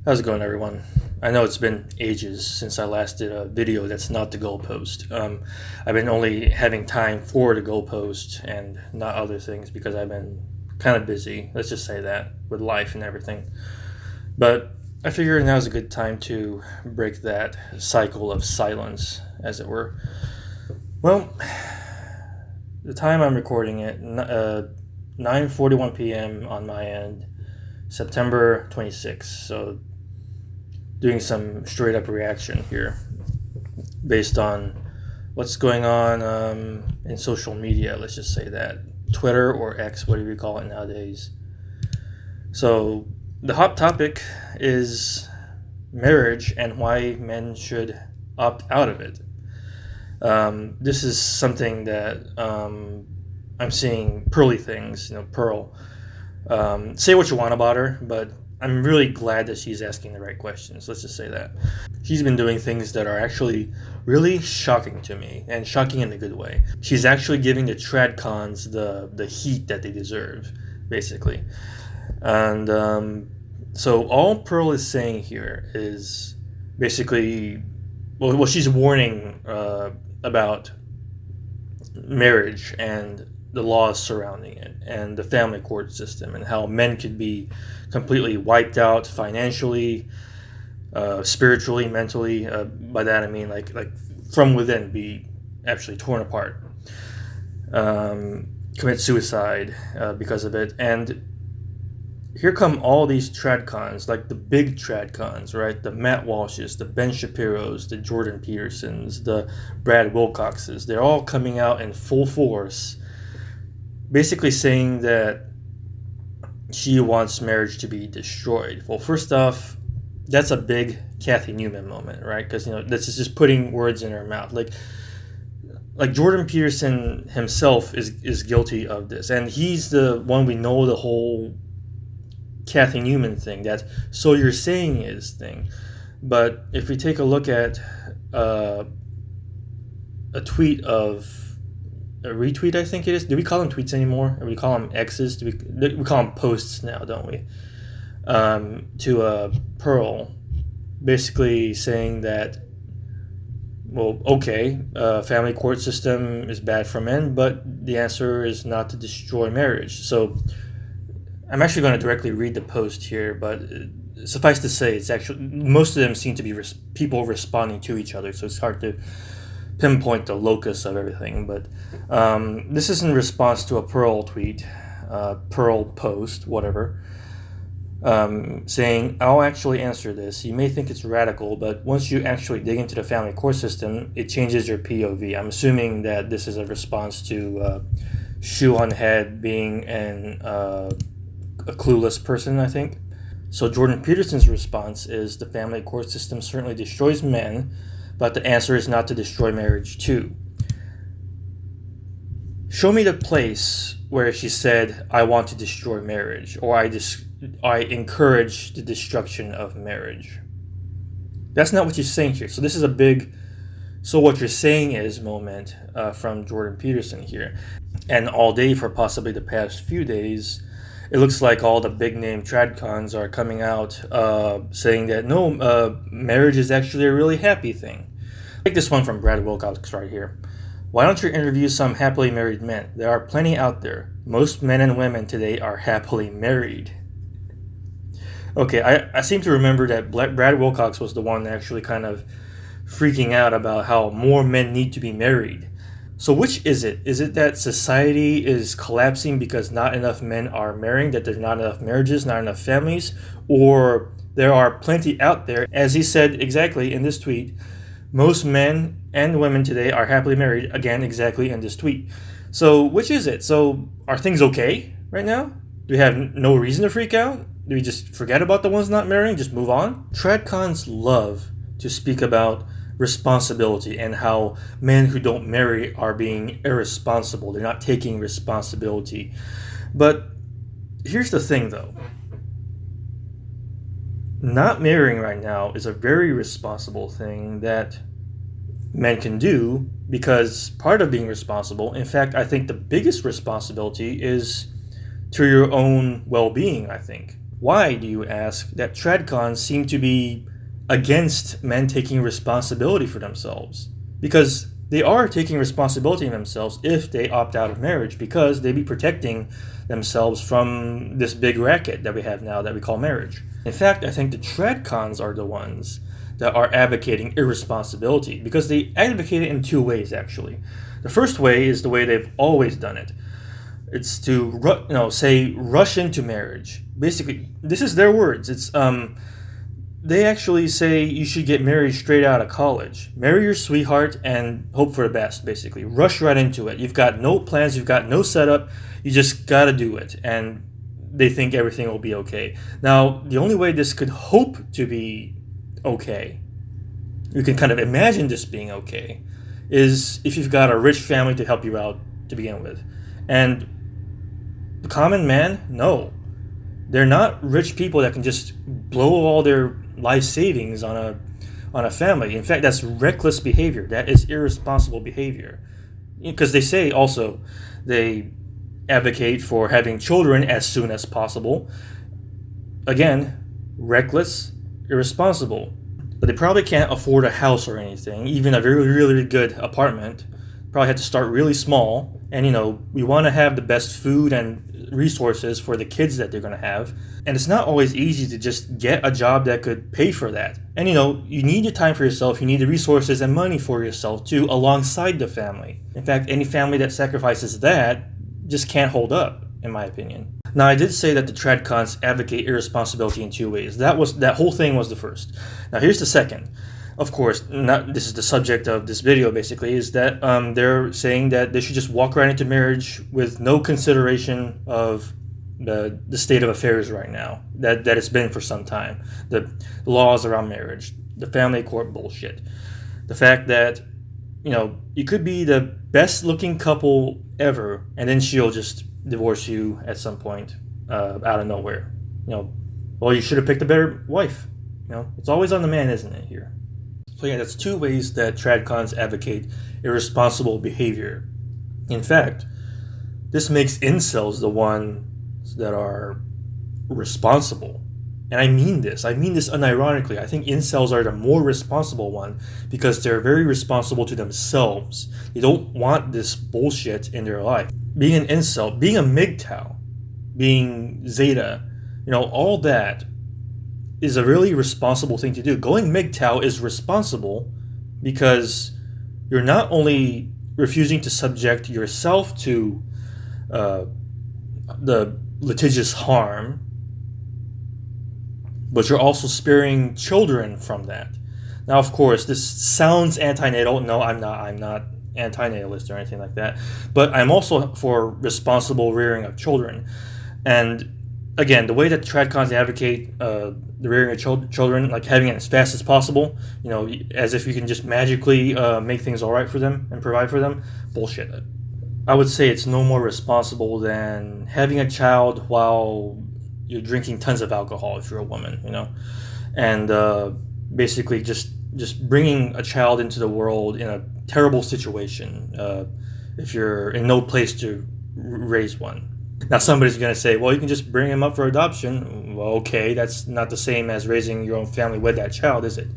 How's it going, everyone? I know it's been ages since I last did a video that's not the goalpost. I've been only having time for the goalpost and not other things because I've been kind of busy, let's just say that, with life and everything. But I figure now's a good time to break that cycle of silence, as it were. Well, the time I'm recording it, 9:41 p.m. on my end, September 26th. So doing some straight up reaction here based on what's going on in social media. Let's just say that Twitter or X, whatever you call it nowadays. So the hot topic is marriage and why men should opt out of it. This is something that I'm seeing Pearly things. Pearl. Say what you want about her, but I'm really glad that she's asking the right questions. Let's just say that. She's been doing things that are actually really shocking to me, and shocking in a good way. She's actually giving the Tradcons the heat that they deserve, basically. And so all Pearl is saying here is basically, well she's warning about marriage and the laws surrounding it and the family court system and how men could be completely wiped out financially, spiritually, mentally. By that I mean like from within, be actually torn apart, commit suicide because of it. And here come all these Tradcons, like the big Tradcons, right? The Matt Walshes, the Ben Shapiros, the Jordan Petersons, the Brad Wilcoxes. They're all coming out in full force, basically saying that she wants marriage to be destroyed. Well, first off, that's a big Kathy Newman moment, right? Because this is just putting words in her mouth. Like Jordan Peterson himself is guilty of this, and he's the one we know the whole Kathy Newman thing. That so you're saying is thing. But if we take a look at a tweet of a retweet, I think it is. Do we call them tweets anymore? Or we call them X's? We call them posts now, don't we? To Pearl, basically saying that, well, okay, family court system is bad for men, but the answer is not to destroy marriage. So I'm actually going to directly read the post here, but suffice to say, it's actually most of them seem to be people responding to each other, so it's hard to pinpoint the locus of everything. But this is in response to a Pearl tweet, Pearl post, whatever, saying, "I'll actually answer this. You may think it's radical, but once you actually dig into the family court system, it changes your POV." I'm assuming that this is a response to Shoe on Head being a clueless person, I think. So Jordan Peterson's response is, "The family court system certainly destroys men, but the answer is not to destroy marriage too." Show me the place where she said, "I want to destroy marriage," or I encourage the destruction of marriage. That's not what she's saying here. So this is a big "so what you're saying is" moment from Jordan Peterson here. And all day for possibly the past few days, it looks like all the big name Tradcons are coming out saying that no, marriage is actually a really happy thing. Take this one from Brad Wilcox right here. "Why don't you interview some happily married men? There are plenty out there. Most men and women today are happily married." Okay, I seem to remember that Brad Wilcox was the one actually kind of freaking out about how more men need to be married. So which is it? Is it that society is collapsing because not enough men are marrying, that there's not enough marriages, not enough families? Or there are plenty out there, as he said exactly in this tweet, most men and women today are happily married, again, exactly in this tweet. So which is it? So are things okay right now? Do we have no reason to freak out? Do we just forget about the ones not marrying, just move on? Tradcons love to speak about responsibility and how men who don't marry are being irresponsible. They're not taking responsibility. But here's the thing, though. Not marrying right now is a very responsible thing that men can do, because part of being responsible, in fact, I think the biggest responsibility is to your own well-being, I think. Why, do you ask, that Tradcons seem to be against men taking responsibility for themselves? Because they are taking responsibility in themselves if they opt out of marriage, because they'd be protecting themselves from this big racket that we have now that we call marriage. In fact, I think the Tradcons are the ones that are advocating irresponsibility, because they advocate it in two ways, actually. The first way is the way they've always done it. It's to rush into marriage. Basically, this is their words. It's they actually say you should get married straight out of college. Marry your sweetheart and hope for the best, basically. Rush right into it. You've got no plans, you've got no setup, you just gotta do it. And they think everything will be okay. Now, the only way this could hope to be okay, you can kind of imagine this being okay, is if you've got a rich family to help you out to begin with. And the common man, no. They're not rich people that can just blow all their life savings on a family. In fact, that's reckless behavior. That is irresponsible behavior. Because they say also they advocate for having children as soon as possible. Again, reckless, irresponsible. But they probably can't afford a house or anything, even a really, really good apartment. Probably have to start really small. And, we want to have the best food and resources for the kids that they're going to have. And it's not always easy to just get a job that could pay for that. And, you need your time for yourself. You need the resources and money for yourself, too, alongside the family. In fact, any family that sacrifices that just can't hold up, in my opinion. Now, I did say that the Tradcons advocate irresponsibility in two ways. That whole thing was the first. Now, here's the second. Of course, this is the subject of this video, basically, is that they're saying that they should just walk right into marriage with no consideration of the state of affairs right now, that it's been for some time. The laws around marriage, the family court bullshit. The fact that, you could be the best-looking couple ever, and then she'll just divorce you at some point out of nowhere. Well, you should have picked a better wife. It's always on the man, isn't it, here? So yeah, that's two ways that Tradcons advocate irresponsible behavior. In fact, this makes incels the ones that are responsible. And I mean this unironically. I think incels are the more responsible one because they're very responsible to themselves. They don't want this bullshit in their life. Being an incel, being a MGTOW, being Zeta, all that is a really responsible thing to do. Going MGTOW is responsible because you're not only refusing to subject yourself to the litigious harm, but you're also sparing children from that. Now, of course, this sounds antinatal. No, I'm not antinatalist or anything like that. But I'm also for responsible rearing of children. And again, the way that Tradcons advocate the rearing of children, like having it as fast as possible, as if you can just magically make things all right for them and provide for them, bullshit. I would say it's no more responsible than having a child while you're drinking tons of alcohol if you're a woman, and basically just bringing a child into the world in a terrible situation if you're in no place to raise one. Now, somebody's going to say, well, you can just bring him up for adoption. Well, okay, that's not the same as raising your own family with that child, is it?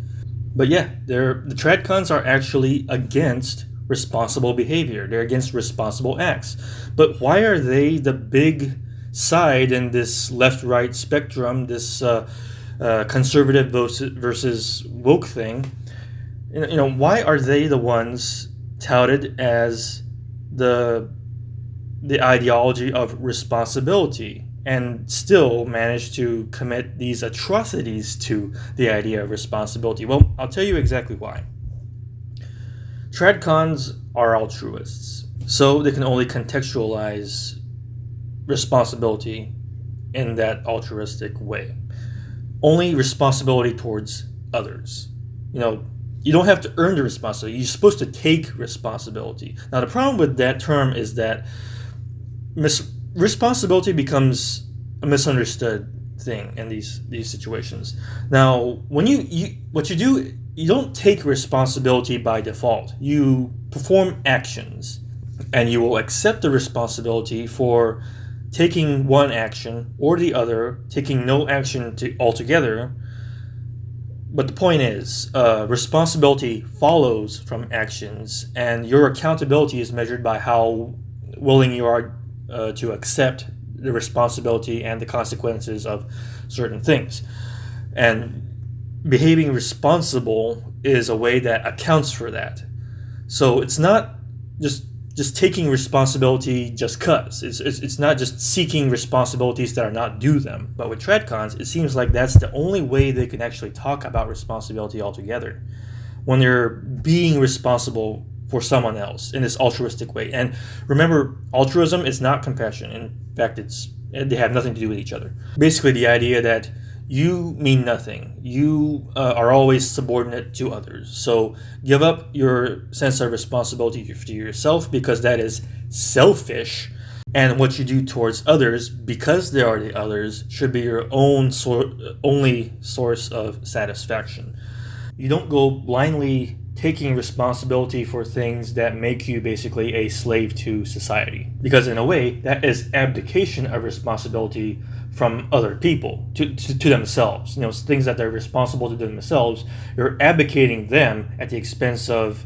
But yeah, the Tradcons are actually against responsible behavior. They're against responsible acts. But why are they the big side in this left-right spectrum, this conservative versus woke thing? Why are they the ones touted as the ideology of responsibility and still manage to commit these atrocities to the idea of responsibility? Well, I'll tell you exactly why. Tradcons are altruists, so they can only contextualize responsibility in that altruistic way. Only responsibility towards others. You don't have to earn the responsibility. You're supposed to take responsibility. Now, the problem with that term is that responsibility becomes a misunderstood thing in these situations. Now, when what you do, you don't take responsibility by default. You perform actions, and you will accept the responsibility for taking one action or the other, taking no action altogether. But the point is, responsibility follows from actions, and your accountability is measured by how willing you are to accept the responsibility and the consequences of certain things. And behaving responsible is a way that accounts for that. So it's not just taking responsibility just cuz. It's not just seeking responsibilities that are not due them. But with Tradcons, it seems like that's the only way they can actually talk about responsibility altogether. When they're being responsible for someone else in this altruistic way. And remember, altruism is not compassion. In fact, they have nothing to do with each other. Basically, the idea that you mean nothing. You are always subordinate to others. So give up your sense of responsibility to yourself, because that is selfish. And what you do towards others, because they are the others, should be your own only source of satisfaction. You don't go blindly taking responsibility for things that make you basically a slave to society. Because in a way, that is abdication of responsibility from other people to themselves. Things that they're responsible to themselves, you're abdicating them at the expense of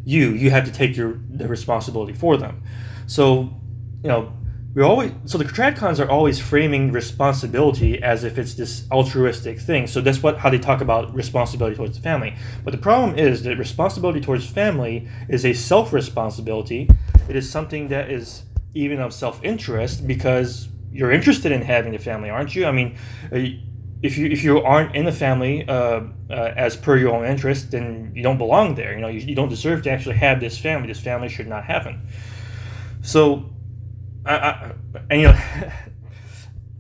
you. You have to take the responsibility for them. So, the Tradcons are always framing responsibility as if it's this altruistic thing. So that's how they talk about responsibility towards the family. But the problem is that responsibility towards family is a self-responsibility. It is something that is even of self-interest, because you're interested in having a family, aren't you? I mean, if you aren't in a family as per your own interest, then you don't belong there. You don't deserve to actually have this family. This family should not happen. So, I'm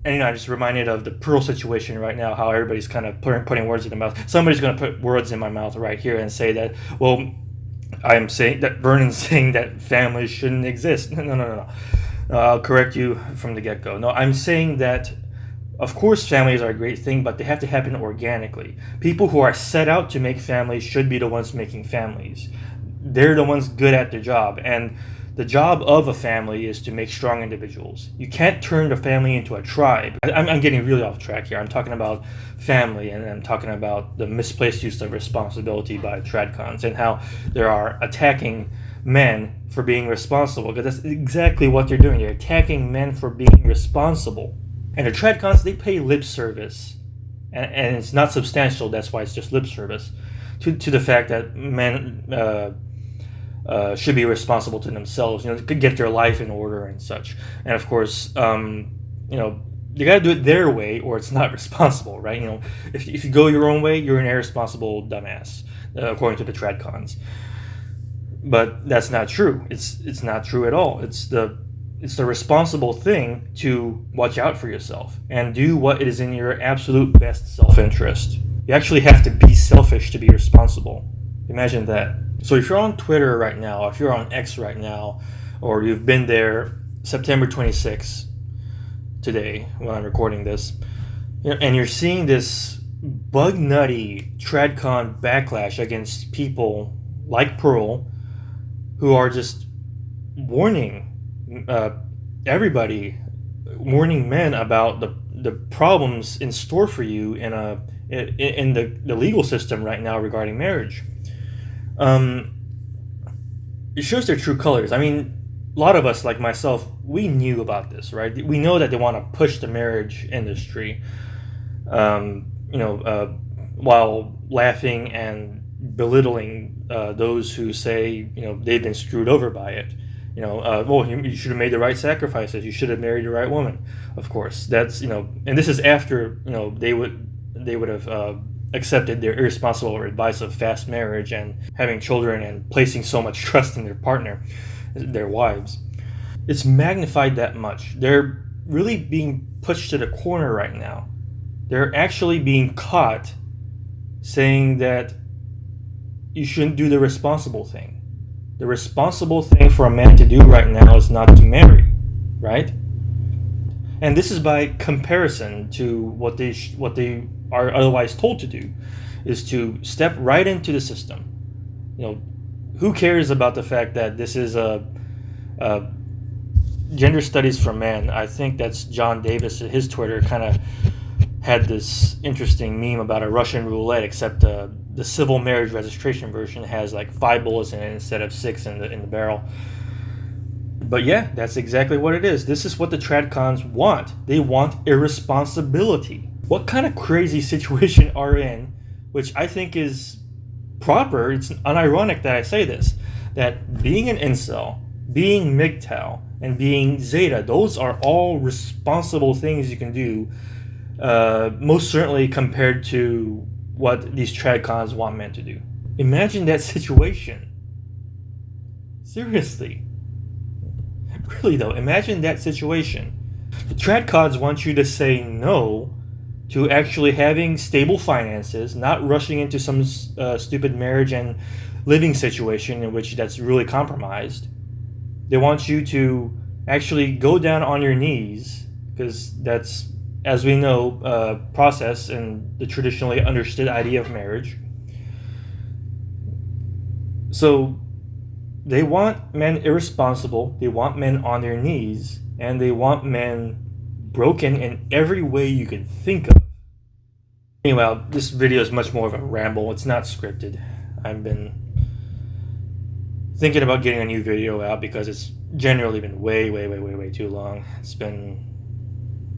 just reminded of the Pearl situation right now. How everybody's kind of putting words in their mouth. Somebody's going to put words in my mouth right here and say that, well, I'm saying that Vernon's saying that families shouldn't exist. No. I'll correct you from the get-go. No, I'm saying that, of course, families are a great thing, but they have to happen organically. People who are set out to make families should be the ones making families. They're the ones good at their job, and the job of a family is to make strong individuals. You can't turn the family into a tribe. I'm getting really off track here. I'm talking about family, and I'm talking about the misplaced use of responsibility by Tradcons and how they are attacking men for being responsible, because that's exactly what they're doing. They're attacking men for being responsible. And the Tradcons, they pay lip service, and it's not substantial. That's why it's just lip service to the fact that men should be responsible to themselves, could get their life in order and such. And of course, you got to do it their way, or it's not responsible, right? If you go your own way, you're an irresponsible dumbass, according to the Tradcons. But that's not true. It's not true at all. It's the responsible thing to watch out for yourself and do what is in your absolute best self-interest. You actually have to be selfish to be responsible. Imagine that. So if you're on Twitter right now, if you're on X right now, or you've been there September 26th today when I'm recording this, and you're seeing this bug nutty Tradcon backlash against people like Pearl, who are just warning everybody, warning men about the problems in store for you in the legal system right now regarding marriage. It shows their true colors. I mean, a lot of us, like myself, we knew about this, right? We know that they want to push the marriage industry, while laughing and belittling those who say, they've been screwed over by it. You should have made the right sacrifices. You should have married the right woman. Of course, that's and this is after they would have accepted their irresponsible advice of fast marriage and having children and placing so much trust in their partner, their wives. It's magnified that much. They're really being pushed to the corner right now. They're actually being caught saying that you shouldn't do the responsible thing. The responsible thing for a man to do right now is not to marry, right? And this is by comparison to what they are otherwise told to do, is to step right into the system. Who cares about the fact that this is Gender Studies for Men. I think that's John Davis. His Twitter kind of had this interesting meme about a Russian roulette, except the civil marriage registration version has like 5 bullets in it instead of 6 in the barrel. But yeah, that's exactly what it is. This is what the Tradcons want. They want irresponsibility. What kind of crazy situation are in, which I think is proper, it's unironic that I say this, that being an incel, being MGTOW, and being Zeta, those are all responsible things you can do, most certainly compared to what these Tradcons want men to do. Imagine that situation. Seriously. Really though, imagine that situation. The Tradcons want you to say no to actually having stable finances, not rushing into some stupid marriage and living situation in which that's really compromised. They want you to actually go down on your knees, because that's, as we know, process and the traditionally understood idea of marriage. So they want men irresponsible, they want men on their knees, and they want men broken in every way you can think of. Anyway, this video is much more of a ramble. It's not scripted. I've been thinking about getting a new video out because it's generally been way too long. It's been,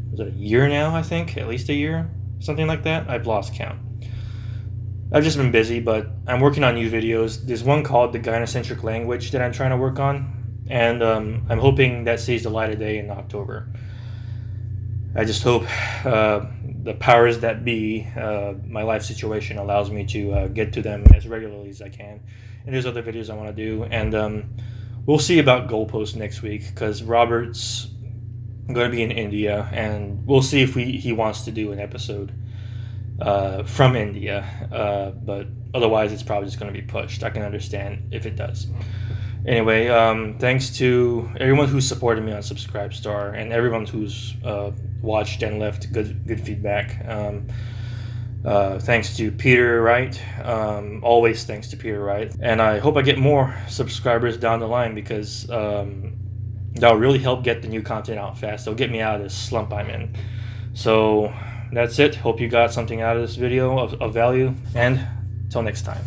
was it a year now, I think? At least a year? Something like that? I've lost count. I've just been busy, but I'm working on new videos. There's one called The Gynocentric Language that I'm trying to work on, and I'm hoping that sees the light of day in October. I just hope the powers that be, my life situation allows me to get to them as regularly as I can. And there's other videos I want to do, and we'll see about Goalpost next week, because Robert's going to be in India, and we'll see if he wants to do an episode from India, but otherwise it's probably just going to be pushed. I can understand if it does. Anyway, thanks to everyone who's supported me on Subscribestar, and everyone who's watched and left good feedback. Thanks to Peter Wright, always thanks to Peter Wright, and I hope I get more subscribers down the line, because that'll really help get the new content out fast. It'll get me out of this slump I'm in. So that's it. Hope you got something out of this video of value, and till next time.